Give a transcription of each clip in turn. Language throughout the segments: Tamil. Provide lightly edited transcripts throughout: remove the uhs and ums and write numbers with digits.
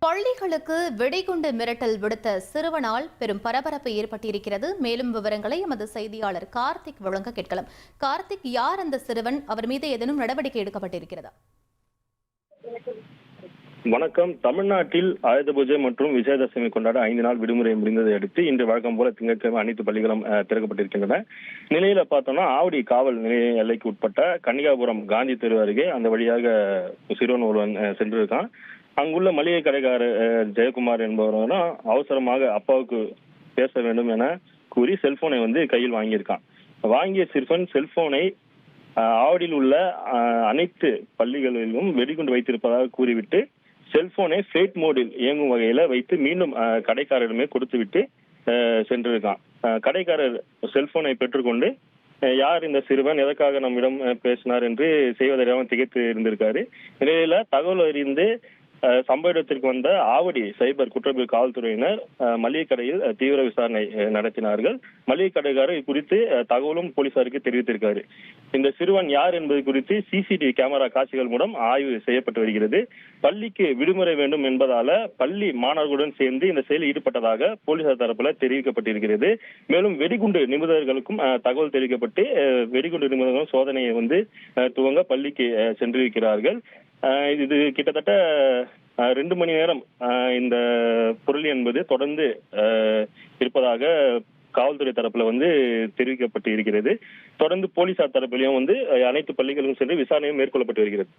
பள்ளிகளுக்கு வெடிகுண்டு மிரட்டல் விடுத்த சிறுவனால் பெரும் பரபரப்பு ஏற்பட்டிருக்கிறது. மேலும் விவரங்களை எமது செய்தியாளர் கார்த்திக் வழங்க கேட்கலாம். கார்த்திக், யார் அந்த சிறுவன்? அவர் மீது ஏதேனும் நடவடிக்கை எடுக்கப்பட்டிருக்கிறதா? வணக்கம். தமிழ்நாட்டில் ஆயுத பூஜை மற்றும் விஜயதசமி கொண்டாட 5 நாள் விடுமுறை முடிந்ததை அடுத்து இன்று வழக்கம் போல திங்கட்கிழமை அனைத்து பள்ளிகளும் திறக்கப்பட்டிருக்கின்றன. நிலையில பார்த்தோம்னா ஆவடி காவல் நிலைய எல்லைக்கு உட்பட்ட கன்னிகாபுரம் காந்தி தெரு அருகே அந்த வழியாக சிறுவன் ஒருவன் சென்றிருக்கான். அங்குள்ள மளிகை கடைக்காரர் ஜெயக்குமார் என்பவர் அவசரமாக அப்பாவுக்கு பேச வேண்டும் என கூறி செல்போனை கையில் வாங்கியிருக்கான். வாங்கிய சிறுவன் செல்போனை ஆவடியில் உள்ள அனைத்து பள்ளிகளிலும் வெடிகுண்டு வைத்திருப்பதாக கூறிவிட்டு செல்போனை ஃபிளைட் மோடில் இயங்கும் வகையில வைத்து மீண்டும் கடைக்காரரிடமே கொடுத்துவிட்டு சென்றிருக்கான். கடைக்காரர் செல்போனை பெற்றுக்கொண்டு யார் இந்த சிறுவன், எதற்காக நம்மிடம் பேசினார் என்று செய்வதறியாமல் திகைத்து இருந்திருக்காரு. நிலையில தகவல் அறிந்து சம்பவ இடத்திற்கு வந்த ஆவடி சைபர் குற்றப்பிரிவு காவல்துறையினர் மளிகை கடையில் தீவிர விசாரணை நடத்தினார்கள். மளிகை கடைக்காரர் குறித்து தகவலும் போலீசாருக்கு தெரிவித்திருக்காரு. இந்த சிறுவன் யார் என்பது குறித்து சிசிடிவி கேமரா காட்சிகள் மூலம் ஆய்வு செய்யப்பட்டு வருகிறது. பள்ளிக்கு விடுமுறை வேண்டும் என்பதால பள்ளி மாணவர்களுடன் சேர்ந்து இந்த செயலில் ஈடுபட்டதாக போலீசார் தரப்புல தெரிவிக்கப்பட்டிருக்கிறது. மேலும் வெடிகுண்டு நிபுணர்களுக்கும் தகவல் தெரிவிக்கப்பட்டு வெடிகுண்டு நிபுணர்களும் சோதனையை துவங்க பள்ளிக்கு சென்றிருக்கிறார்கள். இது கிட்டத்தட்ட 2 மணி நேரம் இந்த பொருள் என்பது தொடர்ந்து இருப்பதாக காவல்துறை தரப்புல தெரிவிக்கப்பட்டு இருக்கிறது. தொடர்ந்து போலீசார் தரப்பிலையும் அனைத்து பள்ளிகளுக்கும் சென்று விசாரணையும் மேற்கொள்ளப்பட்டு வருகிறது.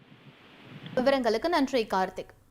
விவரங்களுக்கு நன்றி கார்த்திக்.